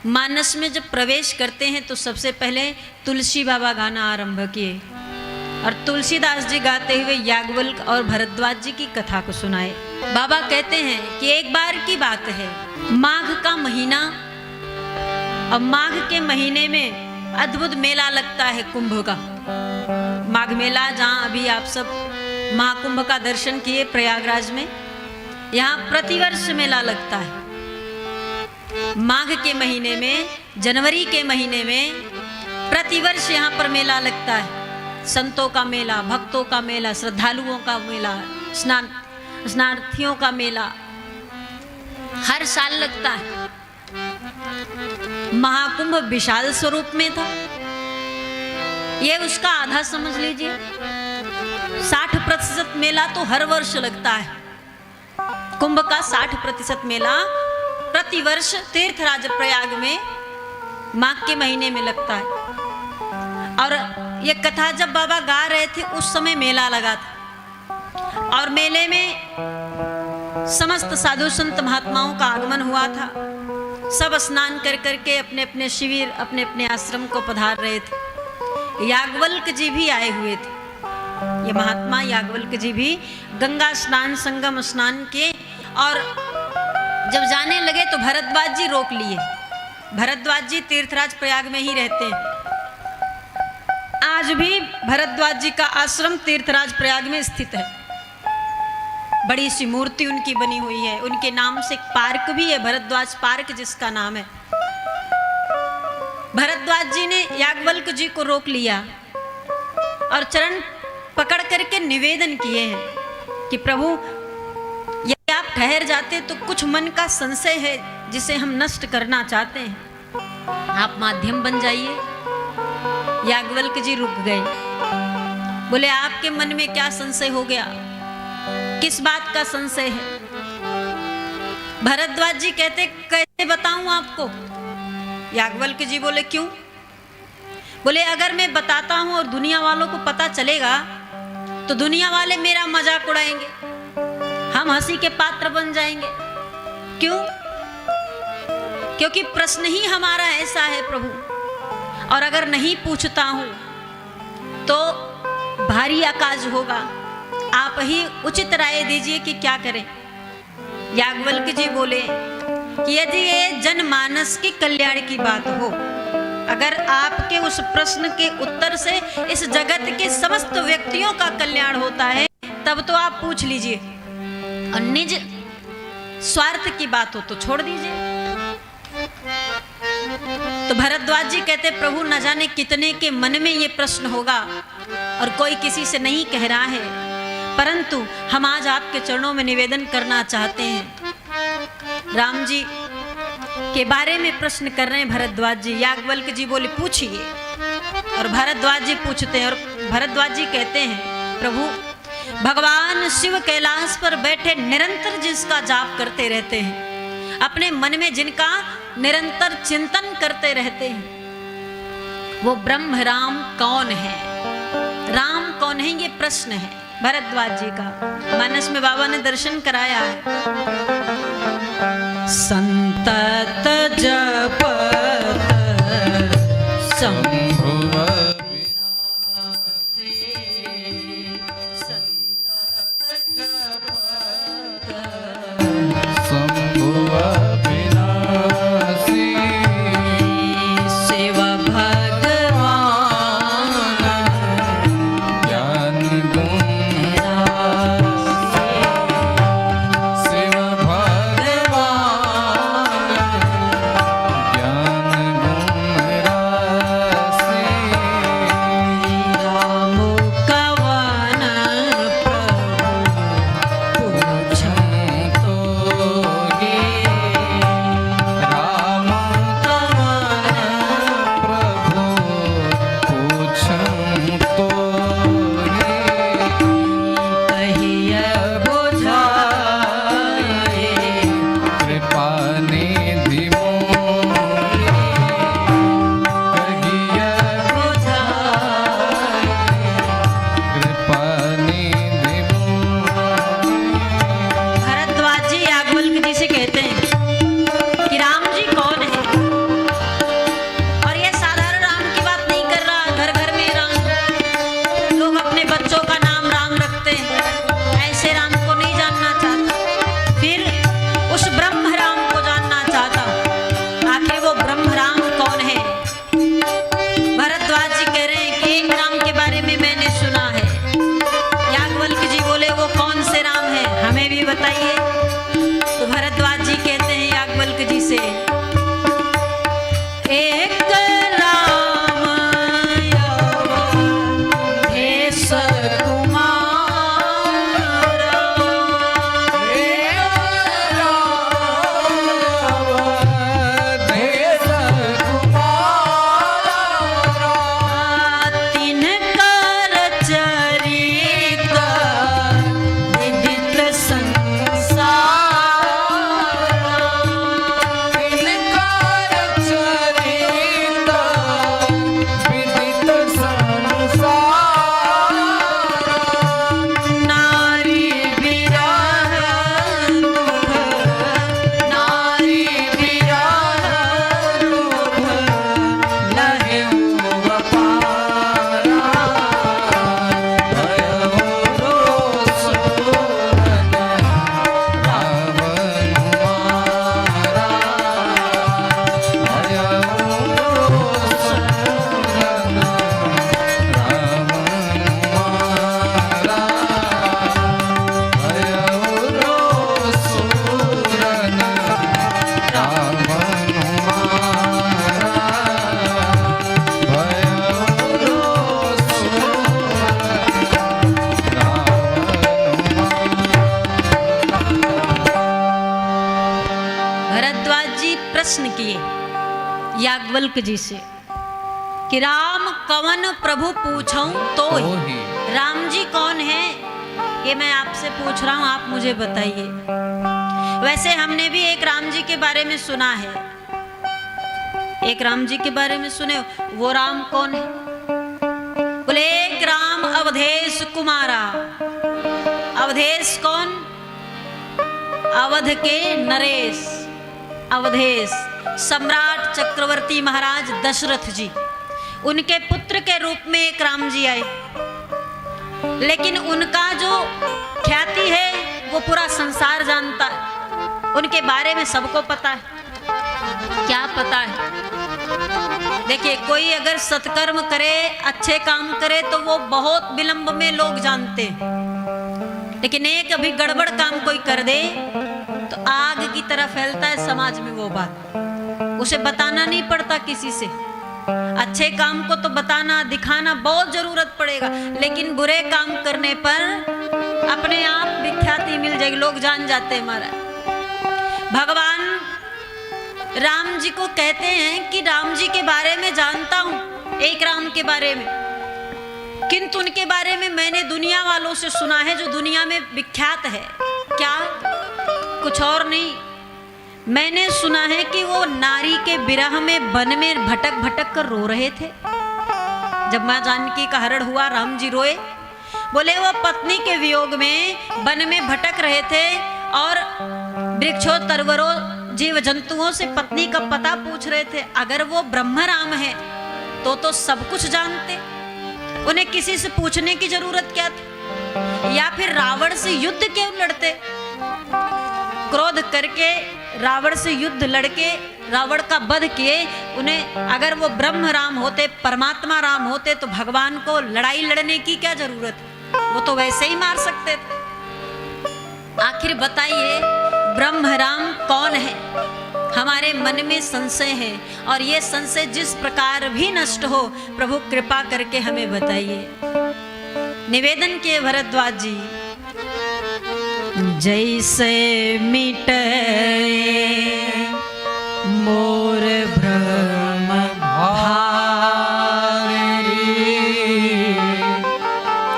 मानस में जब प्रवेश करते हैं तो सबसे पहले तुलसी बाबा गाना आरंभ किए और तुलसीदास जी गाते हुए याज्ञवल्क्य और भरद्वाज जी की कथा को सुनाए। बाबा कहते हैं कि एक बार की बात है, माघ का महीना, और माघ के महीने में अद्भुत मेला लगता है कुंभ का। माघ मेला जहाँ अभी आप सब महाकुंभ का दर्शन किए प्रयागराज में, यहाँ प्रतिवर्ष मेला लगता है। माघ के महीने में, जनवरी के महीने में प्रतिवर्ष यहाँ पर मेला लगता है। संतों का मेला, भक्तों का मेला, श्रद्धालुओं का मेला, स्नानार्थियों का मेला हर साल लगता है। महाकुंभ विशाल स्वरूप में था, ये उसका आधा समझ लीजिए। 60% मेला तो हर वर्ष लगता है। कुंभ का 60% मेला प्रतिवर्ष तीर्थराज प्रयाग में माघ के महीने में लगता है। और ये कथा जब बाबा गा रहे थे उस समय मेला लगा था, और मेले में समस्त साधु संत महात्माओं का आगमन हुआ था। सब स्नान कर करके अपने अपने शिविर, अपने अपने आश्रम को पधार रहे थे। याज्ञवल्क्य जी भी आए हुए थे। ये महात्मा याज्ञवल्क्य जी भी गंगा स्नान, संगम स्नान किए, और जब जाने लगे तो भरद्वाज जी रोक लिए। भरद्वाज जी तीर्थराज प्रयाग में ही रहते हैं। आज भी भरद्वाज जी का आश्रम तीर्थराज प्रयाग में स्थित है। बड़ी सी मूर्ति उनकी बनी हुई है। उनके नाम से एक पार्क भी है, भरद्वाज पार्क जिसका नाम है। भरद्वाज जी ने याज्ञवल्क्य जी को रोक लिया और चरण पकड़ करके निवेदन किए हैं कि प्रभु, यदि आप ठहर जाते तो कुछ मन का संशय है जिसे हम नष्ट करना चाहते हैं, आप माध्यम बन जाइए। याज्ञवल्क्य जी रुक गए। बोले, आपके मन में क्या संशय हो गया? किस बात का संशय है? भरद्वाज जी कहते, कैसे बताऊं आपको? याज्ञवल्क्य जी बोले, क्यों? बोले, अगर मैं बताता हूं और दुनिया वालों को पता चलेगा तो दुनिया वाले मेरा मजाक उड़ाएंगे, हम हंसी के पात्र बन जाएंगे। क्यों? क्योंकि प्रश्न ही हमारा ऐसा है प्रभु, और अगर नहीं पूछता हूं तो भारी अकाज होगा। आप ही उचित राय दीजिए कि क्या करें। याज्ञवल्क्य जी बोले कि यदि ये जनमानस की कल्याण की बात हो, अगर आपके उस प्रश्न के उत्तर से इस जगत के समस्त व्यक्तियों का कल्याण होता है, तब तो आप पूछ लीजिए, और निज स्वार्थ की बात हो तो छोड़ दीजिए। तो भरद्वाज जी कहते, प्रभु, न जाने कितने के मन में ये प्रश्न होगा और कोई किसी से नहीं कह रहा है, परंतु हम आज आपके चरणों में निवेदन करना चाहते हैं। राम जी के बारे में प्रश्न कर रहे हैं भरद्वाज जी। याज्ञवल्क्य जी बोले, पूछिए। और भरद्वाज जी पूछते हैं, और भरद्वाज जी कहते हैं, प्रभु, भगवान शिव कैलाश पर बैठे निरंतर जिसका जाप करते रहते हैं, अपने मन में जिनका निरंतर चिंतन करते रहते हैं, वो ब्रह्म राम कौन है? राम कौन है, ये प्रश्न है भरद्वाज जी का। मानस में बाबा ने दर्शन कराया है। संतत जपत शंभुव विनाशे, संतत जपत शंभुव विनाशे, शिव भगवान ज्ञान गुण शिव भगवान ज्ञान याज्ञवल्क जी से कि राम कवन प्रभु पूछूं तो ही। राम जी कौन है ये मैं आपसे पूछ रहा हूं, आप मुझे बताइए। वैसे हमने भी एक राम जी के बारे में सुना है, एक राम जी के बारे में सुने हो। वो राम कौन है? बोले एक राम अवधेश कुमारा। अवधेश कौन? अवध के नरेश, अवधेश सम्राट चक्रवर्ती महाराज दशरथ जी, उनके पुत्र के रूप में एक राम जी आए। लेकिन उनका जो ख्याति है वो पूरा संसार जानता है, उनके बारे में सबको पता है। क्या पता है? देखिए, कोई अगर सत्कर्म करे, अच्छे काम करे तो वो बहुत विलंब में लोग जानते हैं, लेकिन एक अभी गड़बड़ काम कोई कर दे तो आग की तरह फैलता है समाज में वो बात। उसे बताना नहीं पड़ता किसी से। अच्छे काम को तो बताना दिखाना बहुत जरूरत पड़ेगा, लेकिन बुरे काम करने पर अपने आप विख्याति मिल जाएगी, लोग जान जाते हैं। महाराज भगवान राम जी को कहते हैं कि राम जी के बारे में जानता हूं, एक राम के बारे में, किंतु उनके बारे में मैंने दुनिया वालों से सुना है जो दुनिया में विख्यात है। क्या? कुछ और नहीं, मैंने सुना है कि वो नारी के विरह में वन में भटक भटक कर रो रहे थे। जब मां जानकी का हरण हुआ, राम जी रोए। बोले वो पत्नी के वियोग में वन में भटक रहे थे और वृक्षों तरवरों जीव जंतुओं से पत्नी का पता पूछ रहे थे। अगर वो ब्रह्म राम है तो सब कुछ जानते, उन्हें किसी से पूछने की जरूरत क्या थी? या फिर रावण से युद्ध क्यों लड़ते? क्रोध करके रावण से युद्ध लड़के रावण का वध किए। उन्हें अगर वो ब्रह्म राम होते, परमात्मा राम होते, तो भगवान को लड़ाई लड़ने की क्या जरूरत? वो तो वैसे ही मार सकते थे। आखिर बताइए, ब्रह्म राम कौन है? हमारे मन में संशय है, और ये संशय जिस प्रकार भी नष्ट हो, प्रभु कृपा करके हमें बताइए। निवेदन किए भरद्वाज जी, जैसे मिटे मोर भ्रम भारी,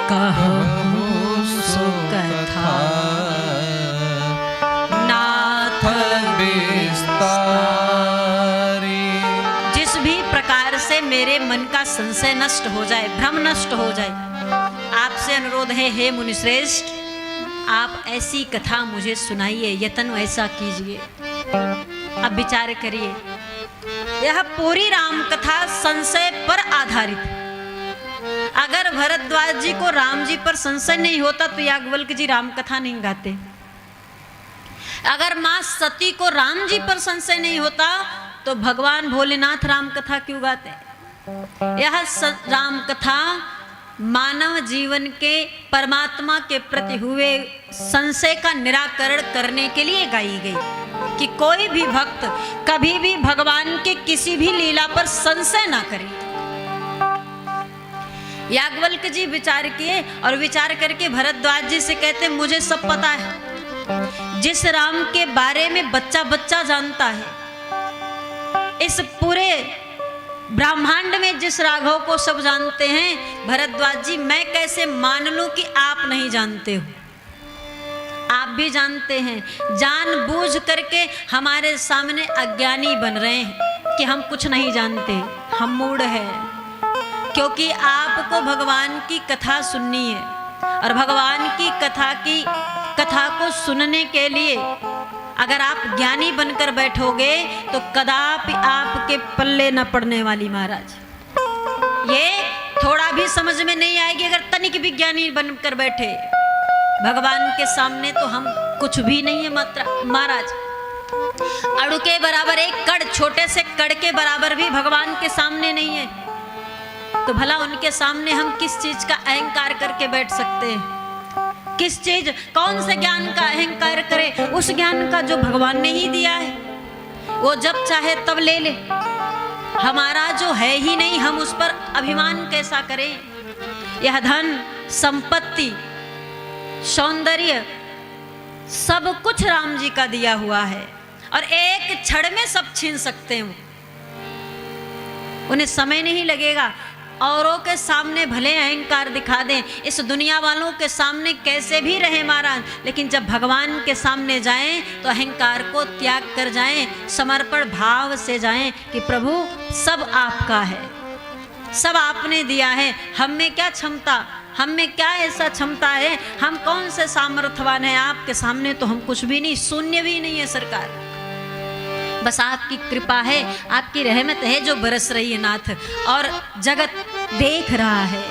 कहूँ सो कथा नाथ विस्तारी। जिस भी प्रकार से मेरे मन का संशय नष्ट हो जाए, भ्रम नष्ट हो जाए, आपसे अनुरोध है, हे मुनिश्रेष्ठ, आप ऐसी कथा मुझे सुनाइए, यत्न ऐसा कीजिए। अब विचार करिए, यह पूरी राम कथा संशय पर आधारित। अगर भरद्वाज जी को राम जी पर संशय नहीं होता तो याज्ञवल्क जी राम कथा नहीं गाते। अगर मां सती को राम जी पर संशय नहीं होता तो भगवान भोलेनाथ राम कथा क्यों गाते? यह राम कथा मानव जीवन के परमात्मा के प्रति हुए संशय का निराकरण करने के लिए गाई गई, कि कोई भी भक्त कभी भी भगवान के किसी भी लीला पर संशय ना करे। याज्ञवल्क जी विचार किए और विचार करके भरद्वाज जी से कहते, मुझे सब पता है। जिस राम के बारे में बच्चा बच्चा जानता है, इस पूरे ब्रह्मांड में जिस राघव को सब जानते हैं, भरद्वाज जी मैं कैसे मान लूं कि आप नहीं जानते हो? आप भी जानते हैं, जानबूझ करके हमारे सामने अज्ञानी बन रहे हैं कि हम कुछ नहीं जानते, हम मूढ़ हैं। क्योंकि आपको भगवान की कथा सुननी है, और भगवान की कथा को सुनने के लिए अगर आप ज्ञानी बनकर बैठोगे तो कदापि आपके पल्ले न पड़ने वाली। महाराज, ये थोड़ा भी समझ में नहीं आएगी अगर तनिक भी ज्ञानी बनकर बैठे। भगवान के सामने तो हम कुछ भी नहीं है मात्रा। महाराज, अणु के बराबर एक कण, छोटे से कण के बराबर भी भगवान के सामने नहीं है, तो भला उनके सामने हम किस चीज का अहंकार करके बैठ सकते हैं? किस चीज, कौन से ज्ञान का अहंकार करे? उस ज्ञान का जो भगवान ने ही दिया है, वो जब चाहे तब ले ले। हमारा जो है ही नहीं, हम उस पर अभिमान कैसा करें? यह धन, संपत्ति, सौंदर्य, सब कुछ राम जी का दिया हुआ है, और एक क्षण में सब छीन सकते हैं। उन्हें समय नहीं लगेगा। औरों के सामने भले अहंकार दिखा दें, इस दुनिया वालों के सामने कैसे भी रहे महाराज, लेकिन जब भगवान के सामने जाएं तो अहंकार को त्याग कर जाएं, समर्पण भाव से जाएं कि प्रभु सब आपका है, सब आपने दिया है, हम में क्या क्षमता, हम में क्या ऐसा क्षमता है, हम कौन से सामर्थ्यवान हैं, आपके सामने तो हम कुछ भी नहीं, शून्य भी नहीं है सरकार। बस आपकी कृपा है, आपकी रहमत है जो बरस रही है नाथ, और जगत देख रहा है।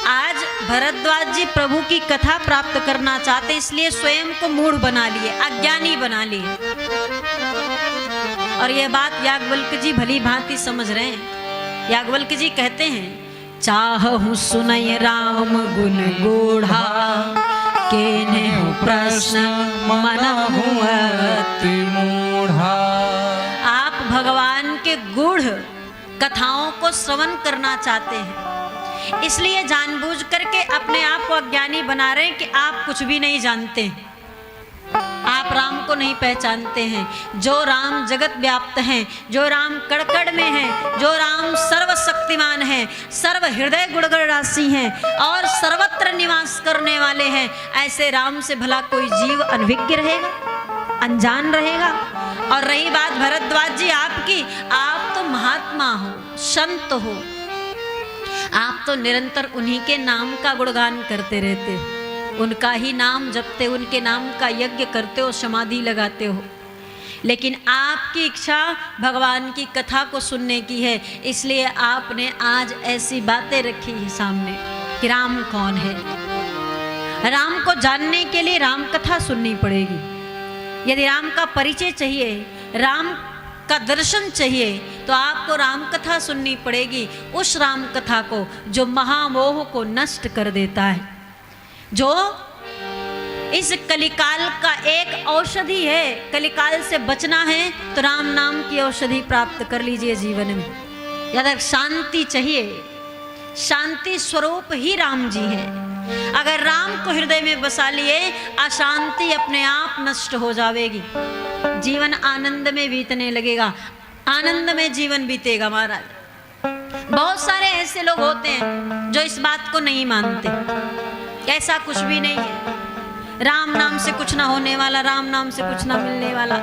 आज भरद्वाज जी प्रभु की कथा प्राप्त करना चाहते, इसलिए स्वयं को मूढ़ बना लिए, अज्ञानी बना लिए। और यह बात याज्ञवल्क्य जी भली भांति समझ रहे हैं। याज्ञवल्क्य जी कहते हैं, चाहूं सुनय राम गुण गूढ़ा, केने प्रश्न मनहु अति मूढ़ा। आप भगवान के गूढ़ कथाओं को श्रवण करना चाहते हैं, इसलिए जानबूझ करके अपने आप को अज्ञानी बना रहे हैं कि आप कुछ भी नहीं जानते, आप राम को नहीं पहचानते हैं। जो राम जगत व्याप्त हैं, जो राम कड़कड़ में हैं, जो राम सर्वशक्तिमान हैं, सर्व हृदय गुणगण राशि हैं और सर्वत्र निवास करने वाले हैं, ऐसे राम से भला कोई जीव अनभिज्ञ रहेगा, अनजान रहेगा। और रही बात भरद्वाज जी आपकी, आप तो महात्मा हो, संत हो, आप तो निरंतर उन्हीं के नाम का गुणगान करते रहते हो, उनका ही नाम जपते, उनके नाम का यज्ञ करते हो, समाधि लगाते हो। लेकिन आपकी इच्छा भगवान की कथा को सुनने की है, इसलिए आपने आज ऐसी बातें रखी है सामने कि राम कौन है। राम को जानने के लिए राम कथा सुननी पड़ेगी। यदि राम का परिचय चाहिए, राम का दर्शन चाहिए, तो आपको राम कथा सुननी पड़ेगी, उस राम कथा को जो महामोह को नष्ट कर देता है, जो इस कलिकाल का एक औषधि है। कलिकाल से बचना है तो राम नाम की औषधि प्राप्त कर लीजिए जीवन में। यदि शांति चाहिए, शांति स्वरूप ही राम जी है। अगर राम को हृदय में बसा लिए, अशांति अपने आप नष्ट हो जाएगी, जीवन आनंद में बीतने लगेगा, आनंद में जीवन बीतेगा महाराज। बहुत सारे ऐसे लोग होते हैं जो इस बात को नहीं मानते, ऐसा कुछ भी नहीं है, राम नाम से कुछ ना होने वाला, राम नाम से कुछ ना मिलने वाला।